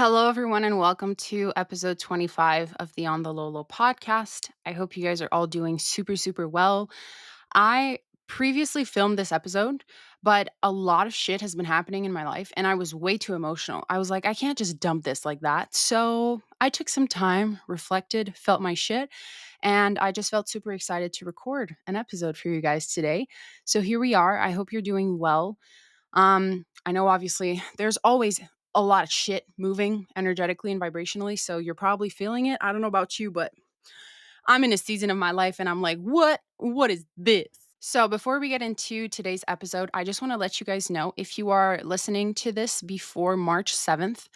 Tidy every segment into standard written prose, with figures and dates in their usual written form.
Hello, everyone, and welcome to episode 25 of the OntheLaulau podcast. I hope you guys are all doing super, super well. I previously filmed this episode, but a lot of shit has been happening in my life, and I was way too emotional. I was like, I can't just dump this like that. So I took some time, reflected, felt my shit, and I just felt super excited to record an episode for you guys today. So here we are. I hope you're doing well. I know obviously there's always a lot of shit moving energetically and vibrationally, so you're probably feeling it. I don't know about you, but I'm in a season of my life and I'm like, what? What is this? So, before we get into today's episode, I just want to let you guys know if you are listening to this before March 7th,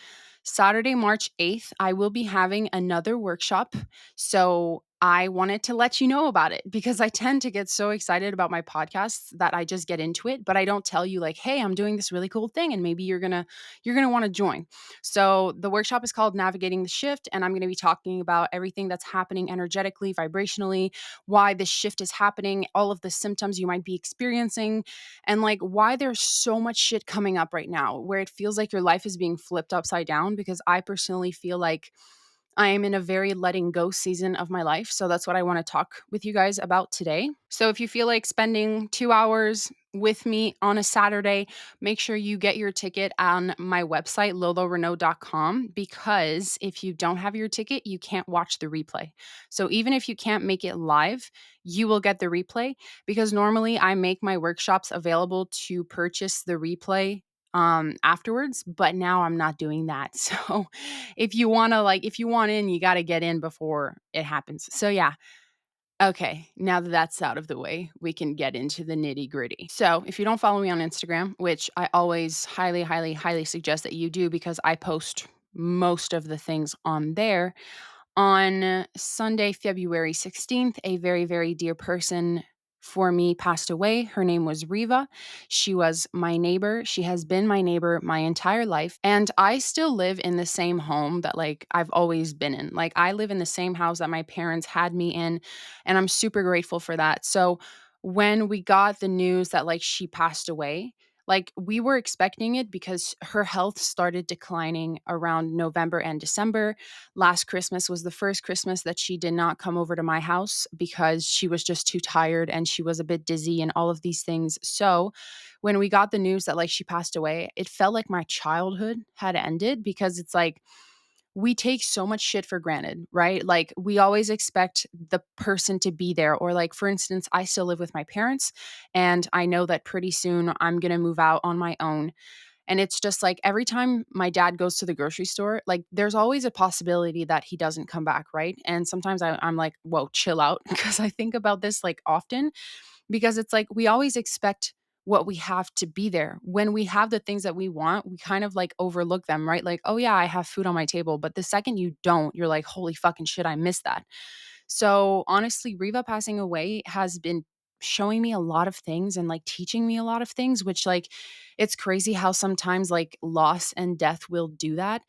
Saturday, March 8th, I will be having another workshop. So, I wanted to let you know about it because I tend to get so excited about my podcasts that I just get into it, but I don't tell you like, "Hey, I'm doing this really cool thing and maybe you're going to want to join." So, the workshop is called Navigating the Shift, and I'm going to be talking about everything that's happening energetically, vibrationally, why this shift is happening, all of the symptoms you might be experiencing, and like why there's so much shit coming up right now where it feels like your life is being flipped upside down. Because I personally feel like I am in a very letting go season of my life. So that's what I want to talk with you guys about today. So if you feel like spending 2 hours with me on a Saturday, make sure you get your ticket on my website, lolorenault.com, because if you don't have your ticket, you can't watch the replay. So even if you can't make it live, you will get the replay because normally I make my workshops available to purchase the replay afterwards, but now I'm not doing that. So if you want in, you got to get in before it happens. So yeah. Okay, now that that's out of the way, we can get into the nitty gritty. So, if you don't follow me on Instagram, which I always highly, highly, highly suggest that you do because I post most of the things on there, on Sunday, February 16th, a very, very dear person for me passed away. Her name was Reva. She was my neighbor. She has been my neighbor my entire life. And I still live in the same home that like I've always been in. Like I live in the same house that my parents had me in. And I'm super grateful for that. So when we got the news that like she passed away, like we were expecting it because her health started declining around November and December. Last Christmas was the first Christmas that she did not come over to my house because she was just too tired and she was a bit dizzy and all of these things. So, when we got the news that like she passed away, it felt like my childhood had ended because it's like we take so much shit for granted, right? Like we always expect the person to be there. Or like for instance, I still live with my parents and I know that pretty soon I'm going to move out on my own. And it's just like every time my dad goes to the grocery store, like there's always a possibility that he doesn't come back, right? And sometimes I'm like, whoa, chill out. Because I think about this like often because it's like we always expect what we have to be there. When we have the things that we want, we kind of like overlook them, right? Like, oh yeah, I have food on my table. But the second you don't, you're like, holy fucking shit, I missed that. So honestly, Reva passing away has been showing me a lot of things and like teaching me a lot of things, which like it's crazy how sometimes like loss and death will do that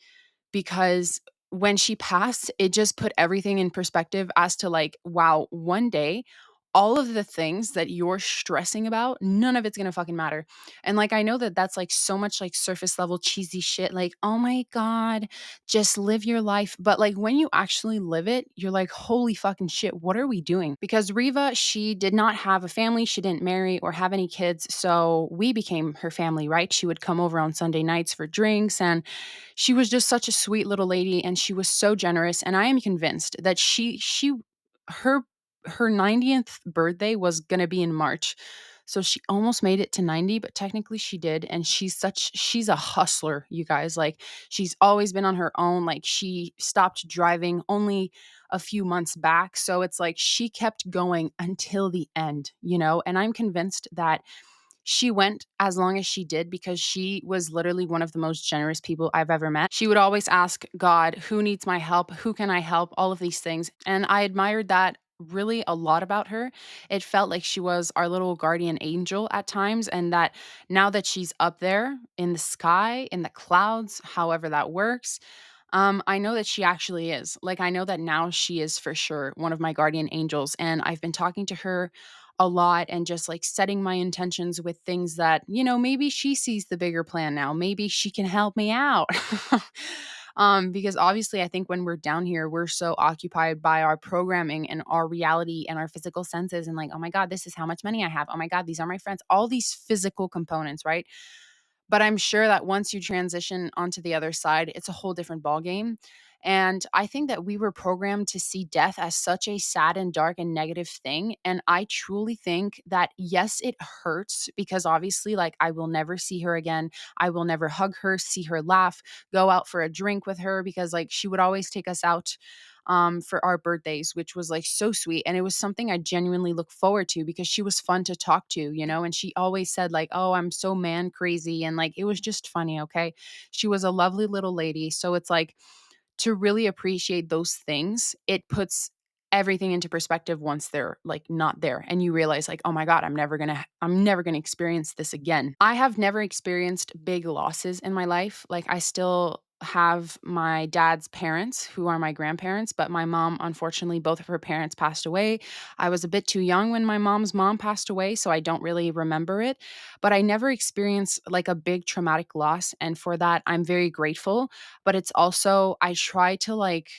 because when she passed, it just put everything in perspective as to like, wow, one day, all of the things that you're stressing about, none of it's gonna fucking matter. And like, I know that that's like so much like surface level cheesy shit, like, oh my God, just live your life. But like, when you actually live it, you're like, holy fucking shit, what are we doing? Because Reva, she did not have a family, she didn't marry or have any kids. So we became her family, right? She would come over on Sunday nights for drinks and she was just such a sweet little lady and she was so generous and I am convinced that her her 90th birthday was going to be in March. So she almost made it to 90, but technically she did and she's a hustler, you guys. Like she's always been on her own. Like she stopped driving only a few months back. So it's like she kept going until the end, you know? And I'm convinced that she went as long as she did because she was literally one of the most generous people I've ever met. She would always ask God, who needs my help? Who can I help? All of these things. And I admired that really a lot about her. It felt like she was our little guardian angel at times. And that now that she's up there in the sky, in the clouds, however that works, I know that she actually is. Like, I know that now she is for sure one of my guardian angels. And I've been talking to her a lot and just like setting my intentions with things that, maybe she sees the bigger plan now. Maybe she can help me out. Because obviously I think when we're down here, we're so occupied by our programming and our reality and our physical senses and like, oh my God, this is how much money I have. Oh my God, these are my friends. All these physical components, right? But I'm sure that once you transition onto the other side, it's a whole different ballgame. And I think that we were programmed to see death as such a sad and dark and negative thing. And I truly think that, yes, it hurts because obviously, like, I will never see her again. I will never hug her, see her laugh, go out for a drink with her because, like, she would always take us out for our birthdays, which was like so sweet. And it was something I genuinely look forward to because she was fun to talk to, you know? And she always said, like, oh, I'm so man crazy. And like, it was just funny. Okay. She was a lovely little lady. So it's like to really appreciate those things, it puts everything into perspective once they're like not there and you realize like, oh my God, I'm never going to experience this again. I have never experienced big losses in my life. Like I still have my dad's parents who are my grandparents, but my mom, unfortunately, both of her parents passed away. I was a bit too young when my mom's mom passed away, so I don't really remember it, but I never experienced like a big traumatic loss, and for that I'm very grateful. But it's also I try to like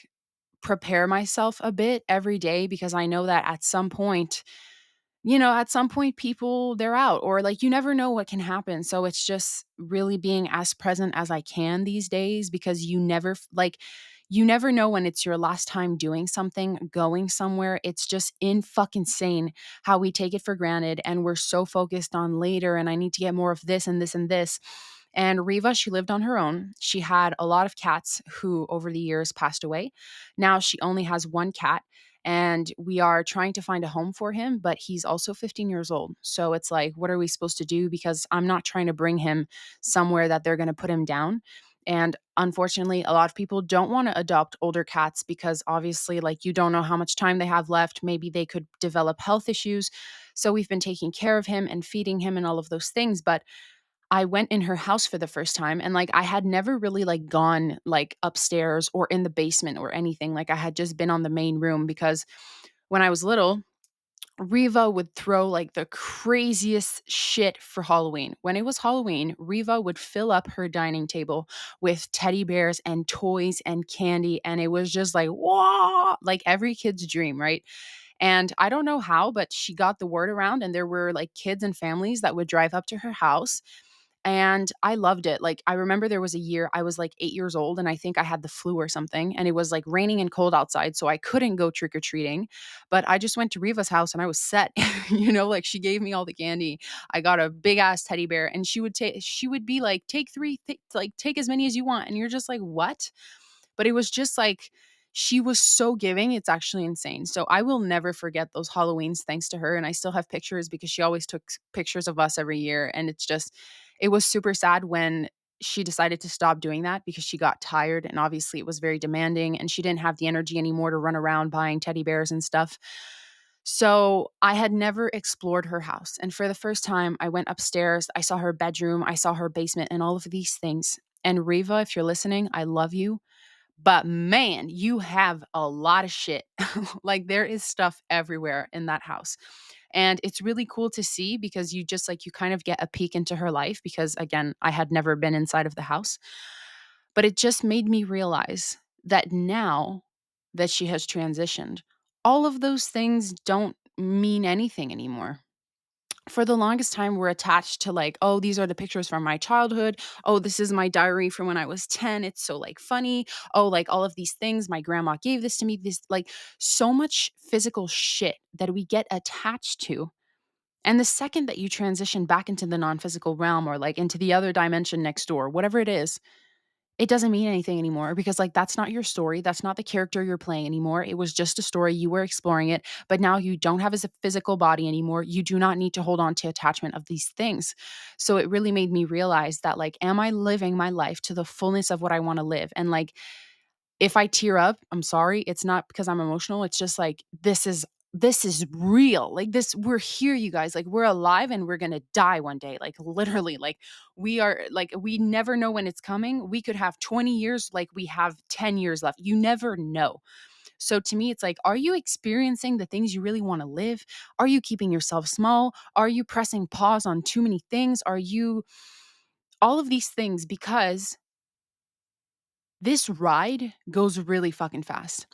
prepare myself a bit every day because I know that at some point people they're out or like you never know what can happen. So it's just really being as present as I can these days because you never know when it's your last time doing something, going somewhere. It's just in fucking insane how we take it for granted and we're so focused on later and I need to get more of this and this and this. And Reva, she lived on her own. She had a lot of cats who over the years passed away. Now she only has one cat and we are trying to find a home for him, but he's also 15 years old. So it's like, what are we supposed to do? Because I'm not trying to bring him somewhere that they're going to put him down. And unfortunately, a lot of people don't want to adopt older cats because obviously, like, you don't know how much time they have left. Maybe they could develop health issues. So we've been taking care of him and feeding him and all of those things. But I went in her house for the first time and like I had never really like gone like upstairs or in the basement or anything. Like I had just been on the main room because when I was little, Reva would throw like the craziest shit for Halloween. When it was Halloween, Reva would fill up her dining table with teddy bears and toys and candy. And it was just like, whoa, like every kid's dream, right? And I don't know how, but she got the word around, and there were like kids and families that would drive up to her house and I loved it. Like, I remember there was a year I was like 8 years old and I think I had the flu or something, and it was like raining and cold outside, so I couldn't go trick or treating. But I just went to Reva's house and I was set. Like she gave me all the candy. I got a big ass teddy bear, and she would be like, take three, like take as many as you want. And you're just like, what? But it was just like she was so giving. It's actually insane. So I will never forget those Halloweens thanks to her. And I still have pictures because she always took pictures of us every year. And it was super sad when she decided to stop doing that because she got tired. And obviously it was very demanding and she didn't have the energy anymore to run around buying teddy bears and stuff. So I had never explored her house. And for the first time, I went upstairs. I saw her bedroom. I saw her basement and all of these things. And Reva, if you're listening, I love you. But man, you have a lot of shit. Like there is stuff everywhere in that house. And it's really cool to see because you just like you kind of get a peek into her life because again, I had never been inside of the house. But it just made me realize that now that she has transitioned, all of those things don't mean anything anymore. For the longest time, we're attached to like, oh, these are the pictures from my childhood. Oh, this is my diary from when I was 10. It's so like funny. Oh, like all of these things. My grandma gave this to me. This like so much physical shit that we get attached to. And the second that you transition back into the non physical realm or like into the other dimension next door, whatever it doesn't mean anything anymore because like that's not your story. That's not the character you're playing anymore. It was just a story. You were exploring it, but now you don't have a physical body anymore. You do not need to hold on to attachment of these things. So it really made me realize that like, am I living my life to the fullness of what I want to live? And like, if I tear up, I'm sorry. It's not because I'm emotional. It's just like this is real. Like this we're here you guys. Like we're alive and we're going to die one day. Like literally like we are like we never know when it's coming. We could have 20 years like we have 10 years left. You never know. So to me it's like are you experiencing the things you really want to live? Are you keeping yourself small? Are you pressing pause on too many things? Are you all of these things because This ride goes really fucking fast.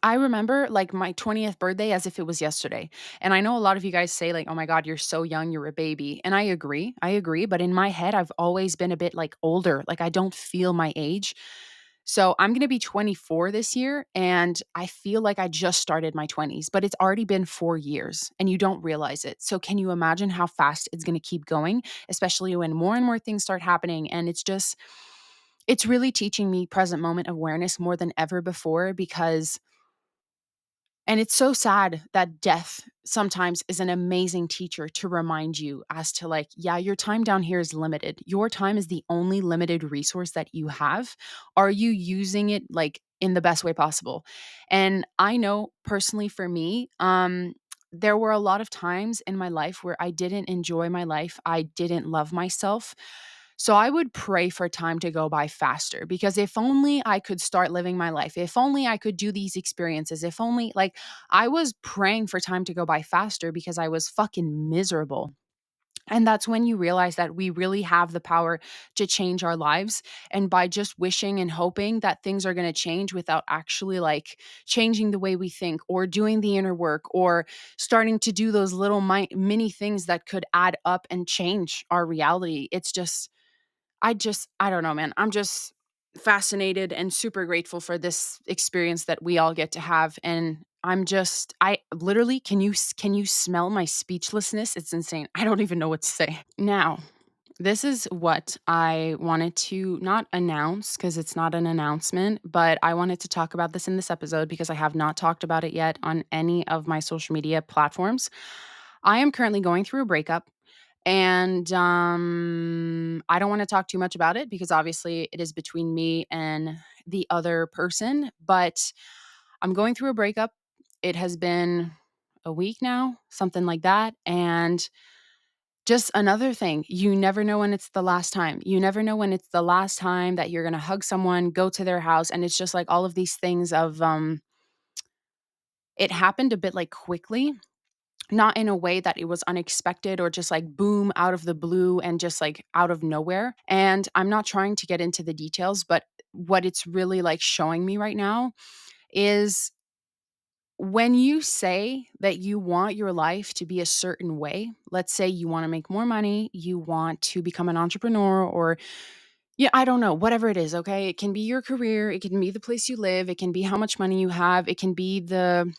I remember like my 20th birthday as if it was yesterday. And I know a lot of you guys say like, "Oh my god, you're so young, you're a baby." And I agree. I agree, but in my head I've always been a bit like older. Like I don't feel my age. So I'm going to be 24 this year and I feel like I just started my 20s, but it's already been 4 years and you don't realize it. So can you imagine how fast it's going to keep going, especially when more and more things start happening and it's really teaching me present moment awareness more than ever before because and it's so sad that death sometimes is an amazing teacher to remind you as to like, yeah, your time down here is limited. Your time is the only limited resource that you have. Are you using it like in the best way possible? And I know personally for me, there were a lot of times in my life where I didn't enjoy my life. I didn't love myself. So I would pray for time to go by faster because if only I could start living my life, if only I could do these experiences, if only like I was praying for time to go by faster because I was fucking miserable. And that's when you realize that we really have the power to change our lives. And by just wishing and hoping that things are going to change without actually like changing the way we think or doing the inner work or starting to do those little mini things that could add up and change our reality. I don't know, man. I'm just fascinated and super grateful for this experience that we all get to have. And I literally, can you smell my speechlessness? It's insane. I don't even know what to say. Now, this is what I wanted to not announce because it's not an announcement, but I wanted to talk about this in this episode because I have not talked about it yet on any of my social media platforms. I am currently going through a breakup. And I don't want to talk too much about it because obviously it is between me and the other person. But I'm going through a breakup. It has been a week now, something like that. And just another thing, you never know when it's the last time. You never know when it's the last time that you're going to hug someone, go to their house. And it's just like all of these things of, it happened a bit like quickly, not in a way that it was unexpected or just like boom out of the blue and just like out of nowhere. And I'm not trying to get into the details, but what it's really like showing me right now is when you say that you want your life to be a certain way, let's say you want to make more money, you want to become an entrepreneur, or yeah, I don't know, whatever it is, okay? It can be your career, it can be the place you live, it can be how much money you have, it can be the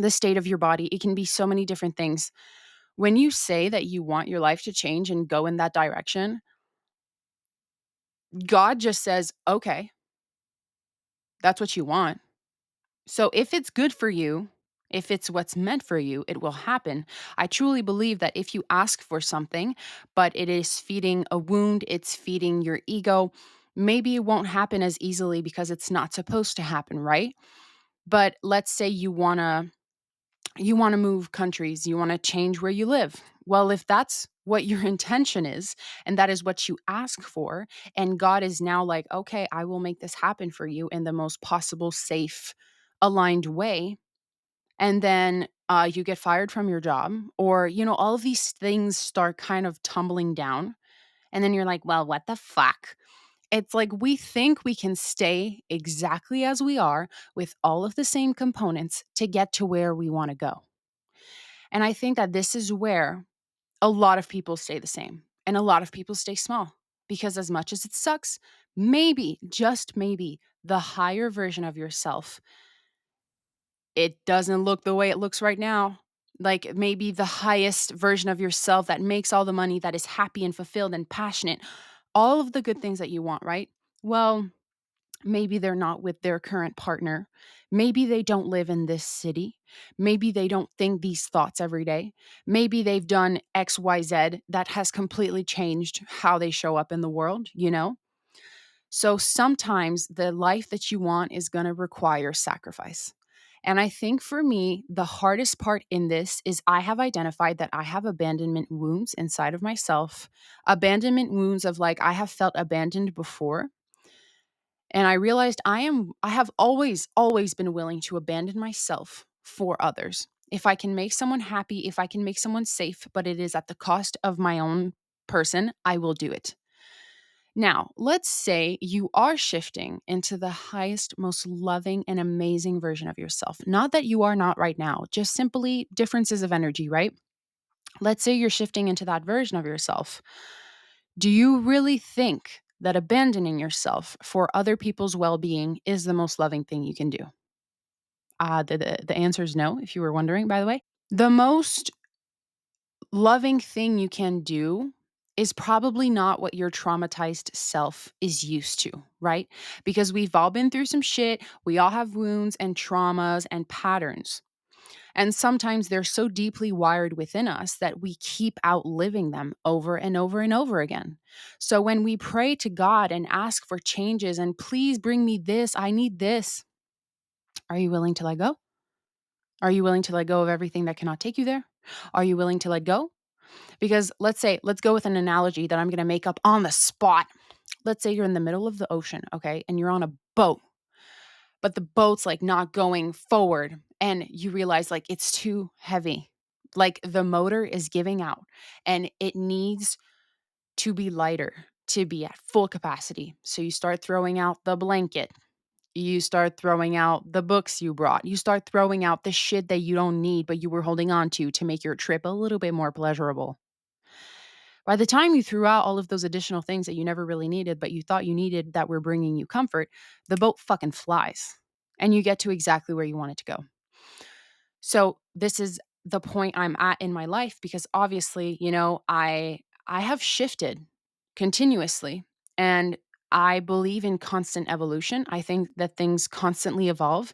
state of your body, it can be so many different things. When you say that you want your life to change and go in that direction, God just says, "Okay, that's what you want. So if it's good for you, if it's what's meant for you, it will happen." I truly believe that if you ask for something, but it is feeding a wound, it's feeding your ego, maybe it won't happen as easily because it's not supposed to happen, right? But let's say you want to move countries, you want to change where you live. Well, if that's what your intention is, and that is what you ask for, and God is now like, okay, I will make this happen for you in the most possible, safe, aligned way. And then you get fired from your job, or, all of these things start kind of tumbling down. And then you're like, well, what the fuck? It's like we think we can stay exactly as we are with all of the same components to get to where we want to go. And I think that this is where a lot of people stay the same and a lot of people stay small because, as much as it sucks, maybe, just maybe, the higher version of yourself, it doesn't look the way it looks right now. Like maybe the highest version of yourself that makes all the money, that is happy and fulfilled and passionate, all of the good things that you want, right? Well, maybe they're not with their current partner. Maybe they don't live in this city. Maybe they don't think these thoughts every day. Maybe they've done XYZ that has completely changed how they show up in the world? So sometimes the life that you want is going to require sacrifice. And I think for me, the hardest part in this is I have identified that I have abandonment wounds inside of myself, abandonment wounds of like I have felt abandoned before, and I realized I have always been willing to abandon myself for others. If I can make someone happy, if I can make someone safe, but it is at the cost of my own person, I will do it. Now, let's say you are shifting into the highest, most loving, and amazing version of yourself. Not that you are not right now, just simply differences of energy, right? Let's say you're shifting into that version of yourself. Do you really think that abandoning yourself for other people's well being is the most loving thing you can do? The answer is no, if you were wondering, by the way. The most loving thing you can do is probably not what your traumatized self is used to, right? Because we've all been through some shit. We all have wounds and traumas and patterns. And sometimes they're so deeply wired within us that we keep outliving them over and over and over again. So when we pray to God and ask for changes and please bring me this, I need this, are you willing to let go? Are you willing to let go of everything that cannot take you there? Are you willing to let go? Because let's go with an analogy that I'm going to make up on the spot. Let's say you're in the middle of the ocean, okay, and you're on a boat, but the boat's like not going forward and you realize like it's too heavy. Like the motor is giving out and it needs to be lighter to be at full capacity. So you start throwing out the blanket. You start throwing out the books you brought. You start throwing out the shit that you don't need, but you were holding on to make your trip a little bit more pleasurable. By the time you threw out all of those additional things that you never really needed, but you thought you needed that were bringing you comfort, the boat fucking flies and you get to exactly where you want it to go. So this is the point I'm at in my life because obviously, I have shifted continuously and I believe in constant evolution. I think that things constantly evolve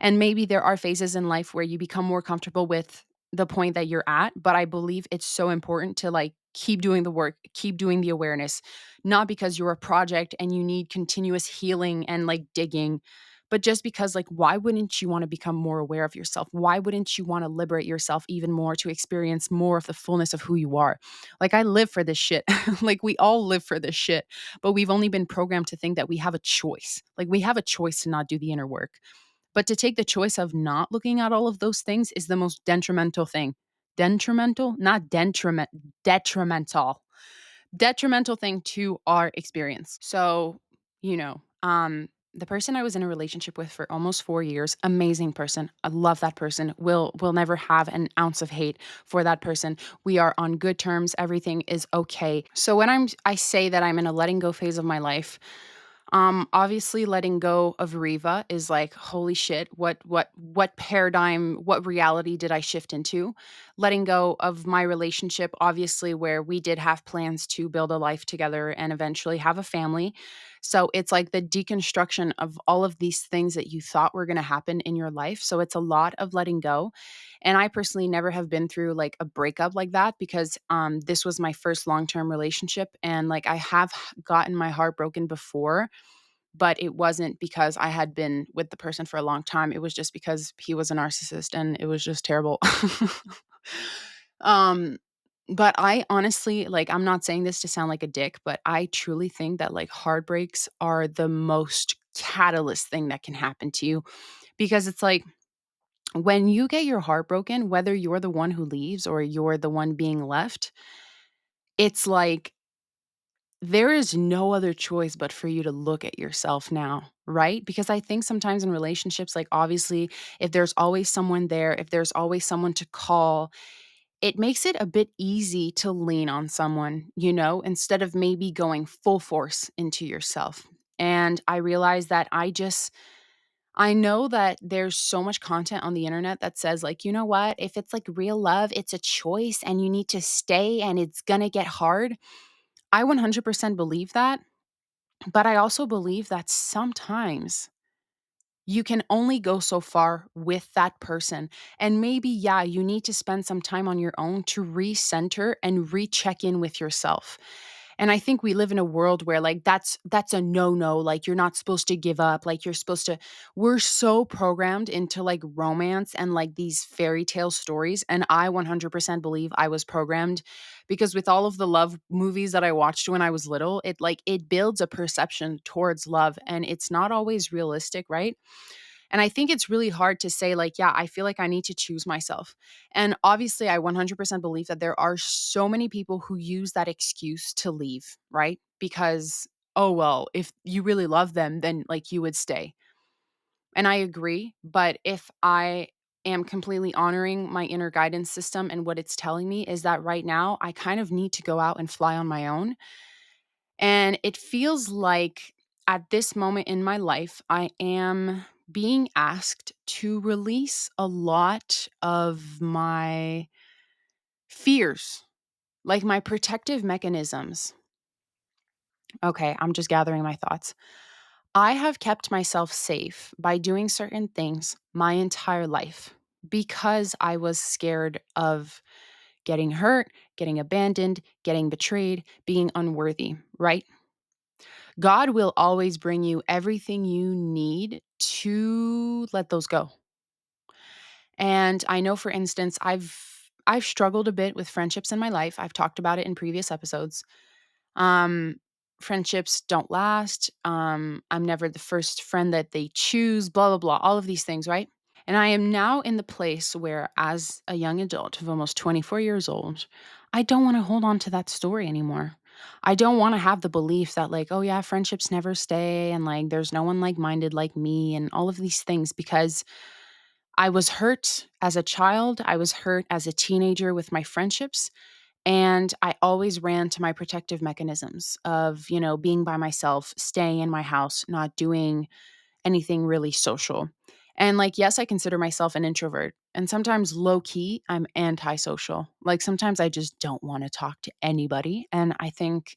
and maybe there are phases in life where you become more comfortable with the point that you're at, but I believe it's so important to like keep doing the work, keep doing the awareness, not because you're a project and you need continuous healing and like digging, but just because like why wouldn't you want to become more aware of yourself? Why wouldn't you want to liberate yourself even more to experience more of the fullness of who you are? Like I live for this shit. Like we all live for this shit, but we've only been programmed to think that we have a choice. Like we have a choice to not do the inner work. But to take the choice of not looking at all of those things is the most detrimental thing. Detrimental? Not detriment, detrimental detrimental thing to our experience. So, the person I was in a relationship with for almost 4 years, amazing person. I love that person. Will never have an ounce of hate for that person. We are on good terms. Everything is okay. So when I say that I'm in a letting go phase of my life, obviously letting go of Reva is like, holy shit, what paradigm, what reality did I shift into? Letting go of my relationship, obviously, where we did have plans to build a life together and eventually have a family. So it's like the deconstruction of all of these things that you thought were going to happen in your life. So it's a lot of letting go. And I personally never have been through like a breakup like that because this was my first long-term relationship and like I have gotten my heart broken before, but it wasn't because I had been with the person for a long time. It was just because he was a narcissist and it was just terrible. um, but I honestly, like, I'm not saying this to sound like a dick, but I truly think that like heartbreaks are the most catalyst thing that can happen to you because it's like when you get your heart broken, whether you're the one who leaves or you're the one being left, it's like there is no other choice but for you to look at yourself now, right? Because I think sometimes in relationships, like obviously, if there's always someone there, if there's always someone to call, it makes it a bit easy to lean on someone, instead of maybe going full force into yourself. And I realized that I know that there's so much content on the internet that says, like, you know what? If it's like real love, it's a choice and you need to stay and it's going to get hard. I 100% believe that. But I also believe that sometimes you can only go so far with that person. And maybe, yeah, you need to spend some time on your own to recenter and recheck in with yourself. And I think we live in a world where like that's a no-no, like you're not supposed to give up, like you're supposed to we're so programmed into like romance and like these fairy tale stories and I 100% believe I was programmed because with all of the love movies that I watched when I was little, it builds a perception towards love and it's not always realistic, right? And I think it's really hard to say, like, yeah, I feel like I need to choose myself. And obviously, I 100% believe that there are so many people who use that excuse to leave, right? Because "Oh, well, if you really love them, then, like, you would stay." And I agree, but if I am completely honoring my inner guidance system and what it's telling me is that right now I kind of need to go out and fly on my own. And it feels like at this moment in my life, I am being asked to release a lot of my fears, like my protective mechanisms. Okay, I'm just gathering my thoughts. I have kept myself safe by doing certain things my entire life because I was scared of getting hurt, getting abandoned, getting betrayed, being unworthy, right? God will always bring you everything you need to let those go. And I know, for instance, I've struggled a bit with friendships in my life. I've talked about it in previous episodes. Um, Friendships don't last. I'm never the first friend that they choose, blah, blah, blah, all of these things, right? And I am now in the place where, as a young adult of almost 24 years old, I don't want to hold on to that story anymore. I don't want to have the belief that, like, oh, yeah, friendships never stay and like there's no one like minded like me and all of these things because I was hurt as a child. I was hurt as a teenager with my friendships. And I always ran to my protective mechanisms of, being by myself, staying in my house, not doing anything really social. And like, yes, I consider myself an introvert. And sometimes low key, I'm antisocial. Like sometimes I just don't want to talk to anybody. And I think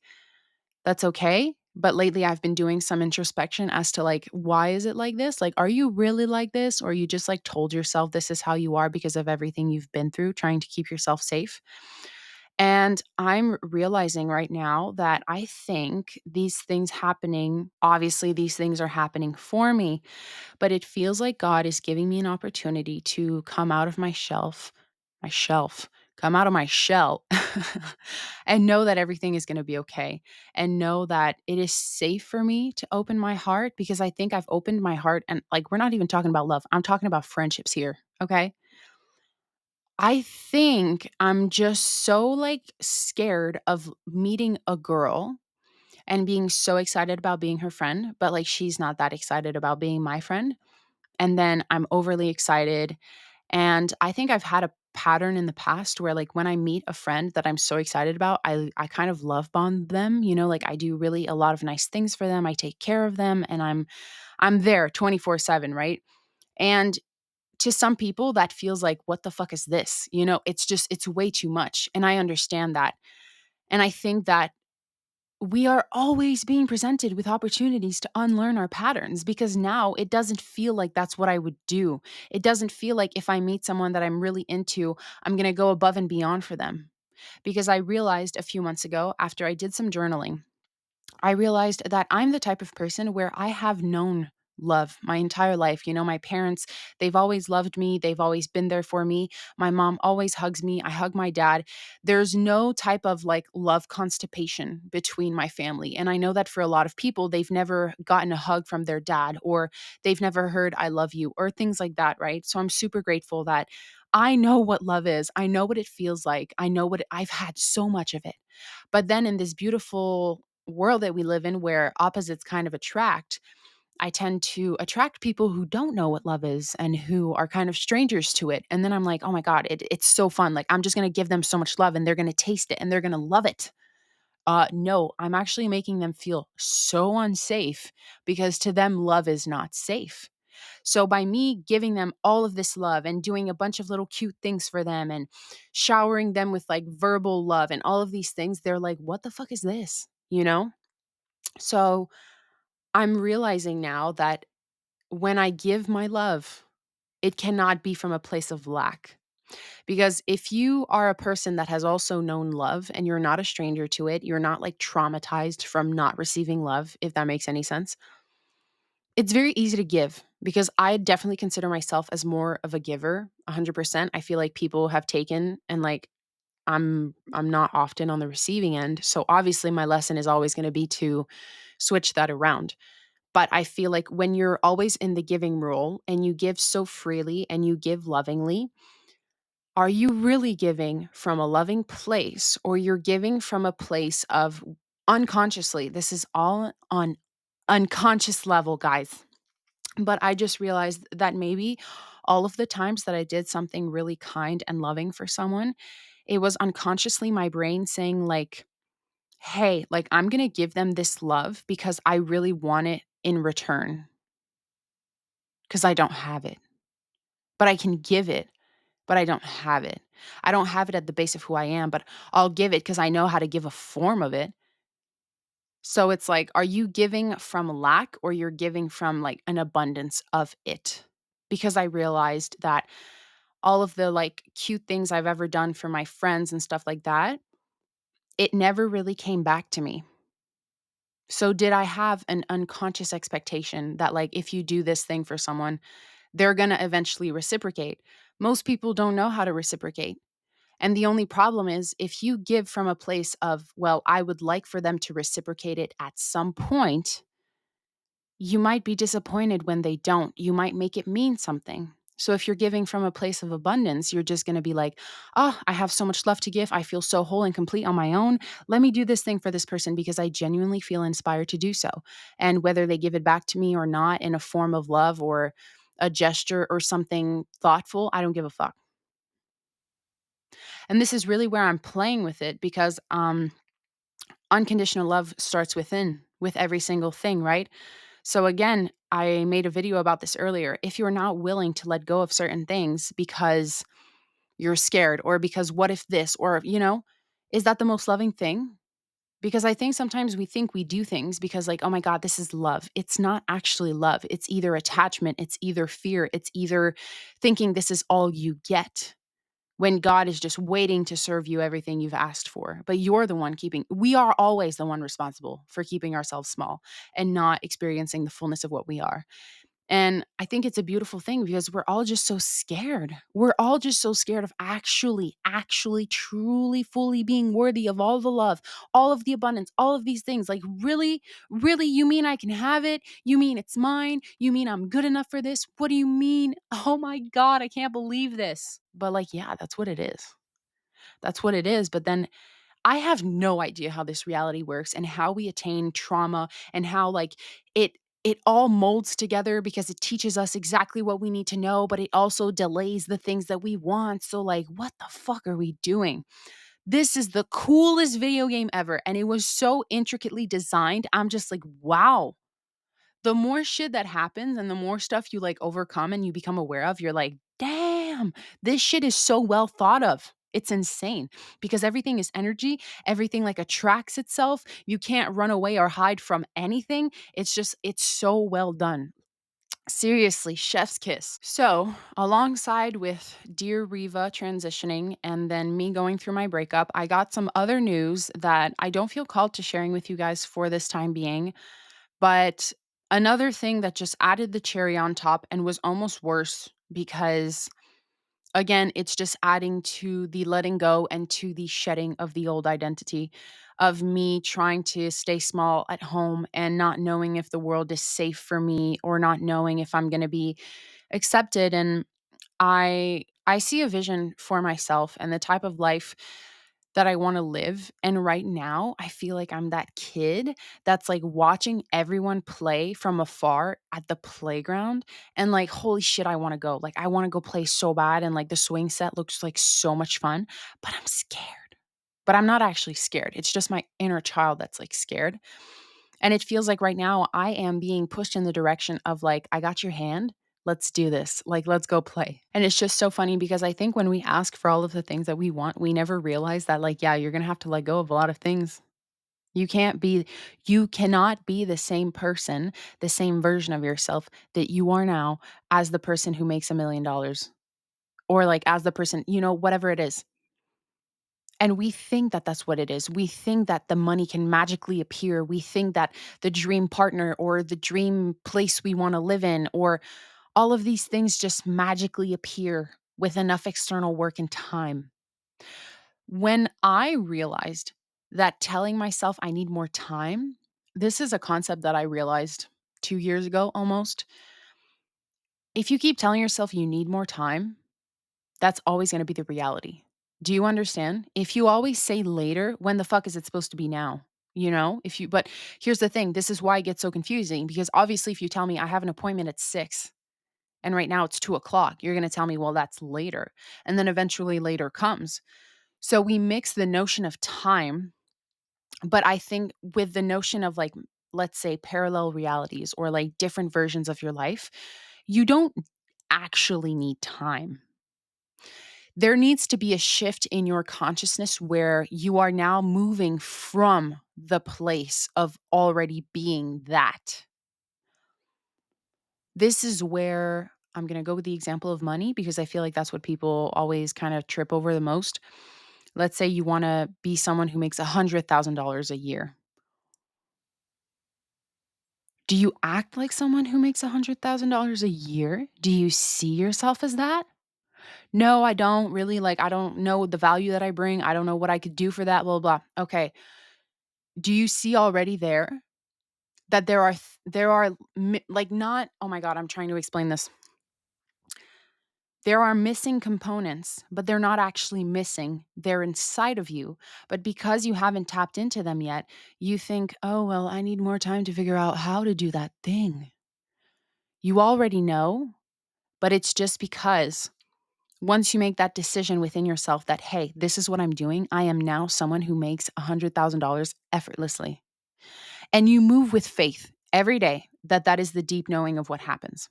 that's okay. But lately I've been doing some introspection as to like, why is it like this? Like, are you really like this? Or you just like told yourself this is how you are because of everything you've been through, trying to keep yourself safe? And I'm realizing right now that I think these things happening, obviously, these things are happening for me, but it feels like God is giving me an opportunity to come out of come out of my shell and know that everything is going to be okay and know that it is safe for me to open my heart because I think I've opened my heart and like we're not even talking about love. I'm talking about friendships here, okay? I think I'm just so like scared of meeting a girl and being so excited about being her friend, but like she's not that excited about being my friend. And then I'm overly excited. And I think I've had a pattern in the past where like when I meet a friend that I'm so excited about, I kind of love bomb them, like I do really a lot of nice things for them. I take care of them and I'm there 24/7, right? And to some people that feels like what the fuck is this? It's way too much. And I understand that. And I think that we are always being presented with opportunities to unlearn our patterns because now it doesn't feel like that's what I would do. It doesn't feel like if I meet someone that I'm really into, I'm going to go above and beyond for them. Because I realized a few months ago after I did some journaling, I realized that I'm the type of person where I have known love my entire life. My parents, they've always loved me. They've always been there for me. My mom always hugs me. I hug my dad. There's no type of like love constipation between my family. And I know that for a lot of people, they've never gotten a hug from their dad or they've never heard I love you or things like that, right? So I'm super grateful that I know what love is. I know what it feels like. I know I've had so much of it. But then in this beautiful world that we live in where opposites kind of attract, I tend to attract people who don't know what love is and who are kind of strangers to it. And then I'm like, oh my God, it's so fun. Like, I'm just going to give them so much love and they're going to taste it and they're going to love it. No, I'm actually making them feel so unsafe because to them, love is not safe. So by me giving them all of this love and doing a bunch of little cute things for them and showering them with like verbal love and all of these things, they're like, what the fuck is this? So I'm realizing now that when I give my love, it cannot be from a place of lack. Because if you are a person that has also known love and you're not a stranger to it, you're not like traumatized from not receiving love, if that makes any sense. It's very easy to give because I definitely consider myself as more of a giver, 100%. I feel like people have taken and like I'm not often on the receiving end. So obviously my lesson is always going to be to switch that around. But I feel like when you're always in the giving role and you give so freely and you give lovingly, are you really giving from a loving place or you're giving from a place of Unconsciously, this is all on unconscious level, guys. But I just realized that maybe all of the times that I did something really kind and loving for someone, it was unconsciously my brain saying, like, hey, like, I'm going to give them this love because I really want it in return because I don't have it, but I can give it, but I don't have it. I don't have it at the base of who I am, but I'll give it because I know how to give a form of it. So it's like, are you giving from lack or you're giving from like an abundance of it? Because I realized that all of the like cute things I've ever done for my friends and stuff like that, it never really came back to me. So did I have an unconscious expectation that like if you do this thing for someone, they're going to eventually reciprocate? Most people don't know how to reciprocate. And the only problem is if you give from a place of, well, I would like for them to reciprocate it at some point, you might be disappointed when they don't. You might make it mean something. So if you're giving from a place of abundance, you're just going to be like, oh, I have so much love to give. I feel so whole and complete on my own. Let me do this thing for this person because I genuinely feel inspired to do so. And whether they give it back to me or not in a form of love or a gesture or something thoughtful, I don't give a fuck. And this is really where I'm playing with it because unconditional love starts within with every single thing, right? So again, I made a video about this earlier. If you're not willing to let go of certain things because you're scared or because what if this or, is that the most loving thing? Because I think sometimes we think we do things because, like, oh my God, this is love. It's not actually love. It's either attachment, it's either fear, it's either thinking this is all you get when God is just waiting to serve you everything you've asked for. But you're the one we are always the one responsible for keeping ourselves small and not experiencing the fullness of what we are. And I think it's a beautiful thing because we're all just so scared. We're all just so scared of actually, truly, fully being worthy of all the love, all of the abundance, all of these things. Like, really, really, you mean I can have it? You mean it's mine? You mean I'm good enough for this? What do you mean? Oh my God, I can't believe this. But, like, yeah, that's what it is. That's what it is. But then I have no idea how this reality works and how we attain trauma and how like it it all molds together because it teaches us exactly what we need to know, but it also delays the things that we want. So like, what the fuck are we doing? This is the coolest video game ever and it was so intricately designed. I'm just like, wow. The more shit that happens and the more stuff you like overcome and you become aware of, you're like, damn, this shit is so well thought of. It's insane because everything is energy. Everything like attracts itself. You can't run away or hide from anything. It's so well done. Seriously, chef's kiss. So, alongside with Dear Reva transitioning and then me going through my breakup, I got some other news that I don't feel called to sharing with you guys for this time being. But another thing that just added the cherry on top and was almost worse because, again, it's just adding to the letting go and to the shedding of the old identity of me trying to stay small at home and not knowing if the world is safe for me or not knowing if I'm going to be accepted. And I see a vision for myself and the type of life that I wanna live, and right now, I feel like I'm that kid that's, like, watching everyone play from afar at the playground, and, like, holy shit, I wanna go. Like, I wanna go play so bad, and, like, the swing set looks like so much fun, but I'm scared. But I'm not actually scared. It's just my inner child that's, like, scared. And it feels like right now I am being pushed in the direction of like, I got your hand. Let's do this. Like, let's go play. And it's just so funny because I think when we ask for all of the things that we want, we never realize that, like, yeah, you're going to have to let go of a lot of things. You cannot be the same person, the same version of yourself that you are now as the person who makes $1 million or like as the person, whatever it is. And we think that that's what it is. We think that the money can magically appear. We think that the dream partner or the dream place we want to live in or all of these things just magically appear with enough external work and time. When I realized that telling myself I need more time, this is a concept that I realized 2 years ago almost. If you keep telling yourself you need more time, that's always going to be the reality. Do you understand? If you always say later, when the fuck is it supposed to be now? But here's the thing, this is why it gets so confusing, because obviously if you tell me I have an appointment at 6 and right now it's 2 o'clock, you're going to tell me, well, that's later. And then eventually later comes. So we mix the notion of time, but I think with the notion of like, let's say parallel realities or like different versions of your life, you don't actually need time. There needs to be a shift in your consciousness where you are now moving from the place of already being that. This is where I'm going to go with the example of money because I feel like that's what people always kind of trip over the most. Let's say you want to be someone who makes $100,000 a year. Do you act like someone who makes $100,000 a year? Do you see yourself as that? No, I don't really. Like, I don't know the value that I bring. I don't know what I could do for that, blah, blah, blah. Okay. Do you see already there that there are like not, oh my God, I'm trying to explain this. There are missing components, but they're not actually missing. They're inside of you. But because you haven't tapped into them yet, you think, oh, well, I need more time to figure out how to do that thing. You already know, but it's just because once you make that decision within yourself that, hey, this is what I'm doing, I am now someone who makes $100,000 effortlessly. And you move with faith every day that that is the deep knowing of what happens.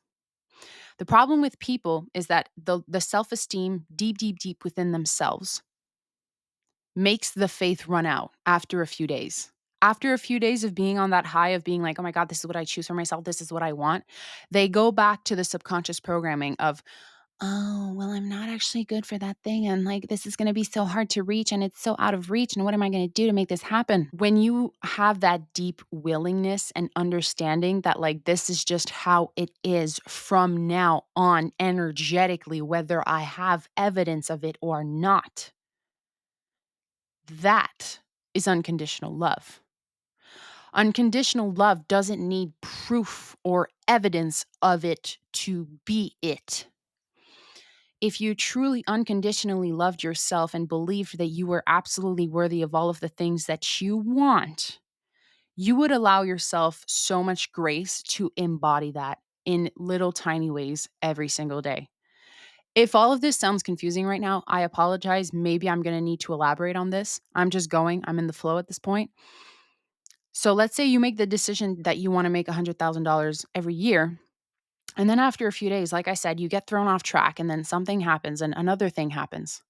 The problem with people is that the self-esteem deep, deep, deep within themselves makes the faith run out after a few days. After a few days of being on that high of being like, oh my God, this is what I choose for myself, this is what I want, they go back to the subconscious programming of, oh, well, I'm not actually good for that thing. And like, this is going to be so hard to reach and it's so out of reach. And what am I going to do to make this happen? When you have that deep willingness and understanding that, like, this is just how it is from now on, energetically, whether I have evidence of it or not, that is unconditional love. Unconditional love doesn't need proof or evidence of it to be it. If you truly unconditionally loved yourself and believed that you were absolutely worthy of all of the things that you want, you would allow yourself so much grace to embody that in little tiny ways every single day. If all of this sounds confusing right now, I apologize. Maybe I'm going to need to elaborate on this. I'm in the flow at this point. So let's say you make the decision that you want to make $100,000 every year. And then after a few days, like I said, you get thrown off track and then something happens and another thing happens.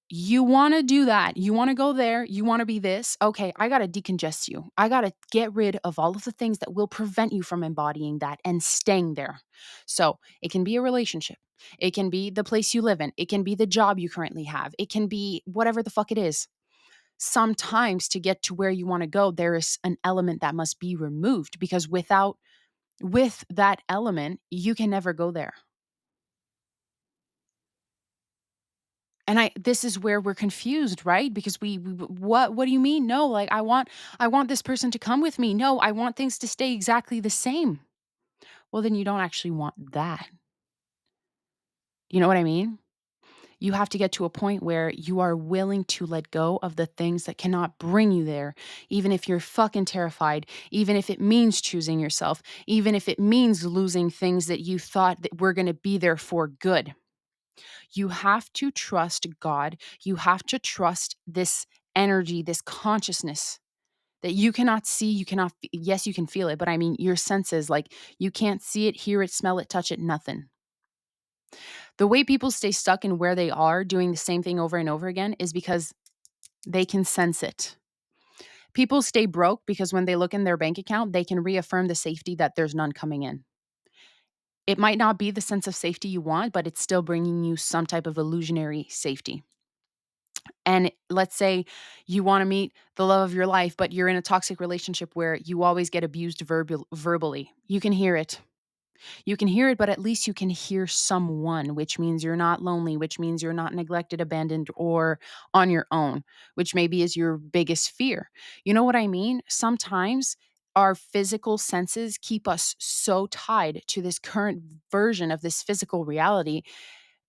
You want to do that. You want to go there. You want to be this. Okay, I got to decongest you. I got to get rid of all of the things that will prevent you from embodying that and staying there. So it can be a relationship. It can be the place you live in. It can be the job you currently have. It can be whatever the fuck it is. Sometimes to get to where you want to go, there is an element that must be removed because with that element, you can never go there. And this is where we're confused, right? Because what do you mean? No, like I want this person to come with me. No, I want things to stay exactly the same. Well, then you don't actually want that. You know what I mean? You have to get to a point where you are willing to let go of the things that cannot bring you there, even if you're fucking terrified, even if it means choosing yourself, even if it means losing things that you thought that were going to be there for good. You have to trust God. You have to trust this energy, this consciousness that you cannot see, you cannot, yes, you can feel it, but I mean, your senses, like you can't see it, hear it, smell it, touch it, nothing. The way people stay stuck in where they are doing the same thing over and over again is because they can sense it. People stay broke because when they look in their bank account, they can reaffirm the safety that there's none coming in. It might not be the sense of safety you want, but it's still bringing you some type of illusionary safety. And let's say you want to meet the love of your life, but you're in a toxic relationship where you always get abused verbally. You can hear it. You can hear it, but at least you can hear someone, which means you're not lonely, which means you're not neglected, abandoned, or on your own, which maybe is your biggest fear. You know what I mean? Sometimes our physical senses keep us so tied to this current version of this physical reality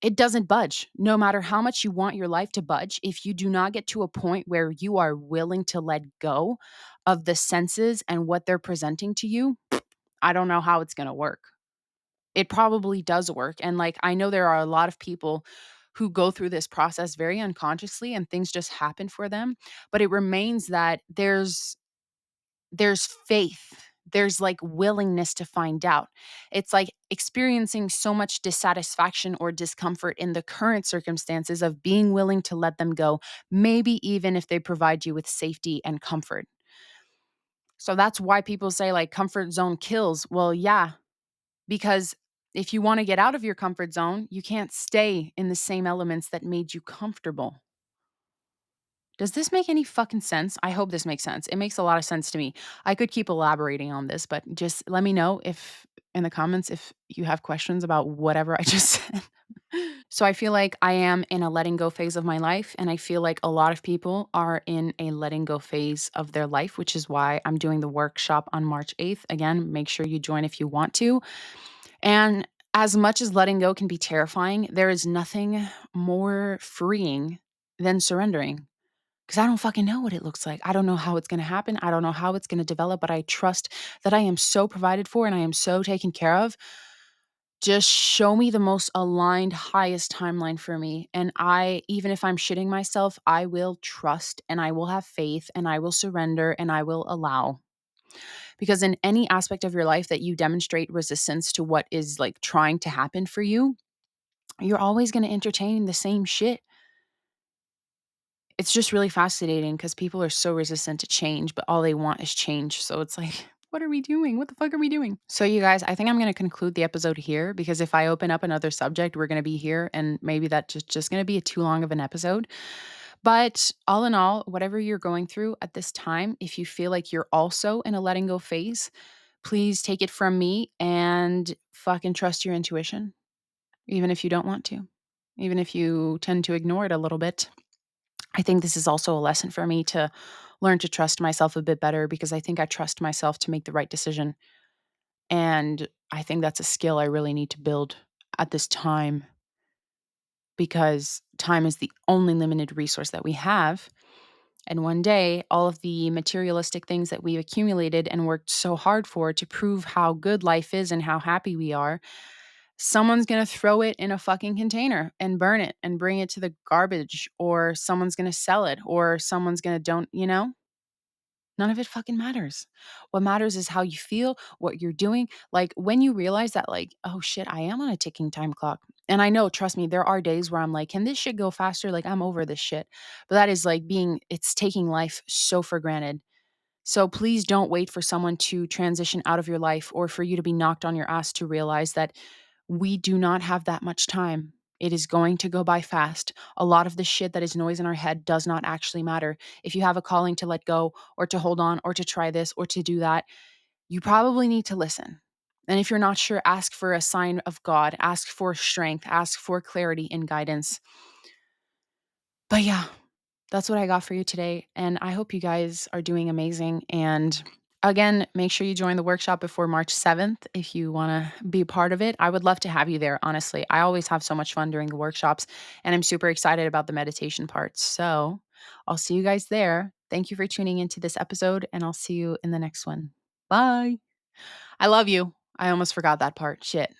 It doesn't budge. No matter how much you want your life to budge, if you do not get to a point where you are willing to let go of the senses and what they're presenting to you, I don't know how it's going to work. It probably does work. And like, I know there are a lot of people who go through this process very unconsciously and things just happen for them. But it remains that there's faith. There's like willingness to find out. It's like experiencing so much dissatisfaction or discomfort in the current circumstances of being willing to let them go, maybe even if they provide you with safety and comfort. So that's why people say like comfort zone kills. Well, yeah, because if you want to get out of your comfort zone, you can't stay in the same elements that made you comfortable. Does this make any fucking sense? I hope this makes sense. It makes a lot of sense to me. I could keep elaborating on this, but just let me know if in the comments if you have questions about whatever I just said. So I feel like I am in a letting go phase of my life, and I feel like a lot of people are in a letting go phase of their life, which is why I'm doing the workshop on March 8th. Again, make sure you join if you want to. And as much as letting go can be terrifying, there is nothing more freeing than surrendering. Because I don't fucking know what it looks like. I don't know how it's going to happen. I don't know how it's going to develop, but I trust that I am so provided for and I am so taken care of. Just show me the most aligned, highest timeline for me. And I, even if I'm shitting myself, I will trust and I will have faith and I will surrender and I will allow. Because in any aspect of your life that you demonstrate resistance to what is like trying to happen for you, you're always going to entertain the same shit. It's just really fascinating because people are so resistant to change, but all they want is change. So it's like, what are we doing? What the fuck are we doing? So, you guys, I think I'm going to conclude the episode here because if I open up another subject, we're going to be here and maybe that's just going to be too long of an episode. But all in all, whatever you're going through at this time, if you feel like you're also in a letting go phase, please take it from me and fucking trust your intuition, even if you don't want to, even if you tend to ignore it a little bit. I think this is also a lesson for me to learn to trust myself a bit better because I think I trust myself to make the right decision. And I think that's a skill I really need to build at this time because time is the only limited resource that we have. And one day, all of the materialistic things that we've accumulated and worked so hard for to prove how good life is and how happy we are, someone's gonna throw it in a fucking container and burn it and bring it to the garbage, or someone's gonna sell it, or someone's gonna don't, you know? None of it fucking matters. What matters is how you feel, what you're doing. Like when you realize that, like, oh shit, I am on a ticking time clock. And I know, trust me, there are days where I'm like, can this shit go faster? Like, I'm over this shit. But that is like it's taking life so for granted. So please don't wait for someone to transition out of your life or for you to be knocked on your ass to realize that we do not have that much time. It is going to go by fast. A lot of the shit that is noise in our head does not actually matter. If you have a calling to let go or to hold on or to try this or to do that, you probably need to listen. And if you're not sure, ask for a sign of God, ask for strength, ask for clarity and guidance. But yeah, that's what I got for you today. And I hope you guys are doing amazing. And again, make sure you join the workshop before March 7th if you want to be part of it. I would love to have you there, honestly. I always have so much fun during the workshops, and I'm super excited about the meditation parts. So I'll see you guys there. Thank you for tuning into this episode, and I'll see you in the next one. Bye. I love you. I almost forgot that part. Shit.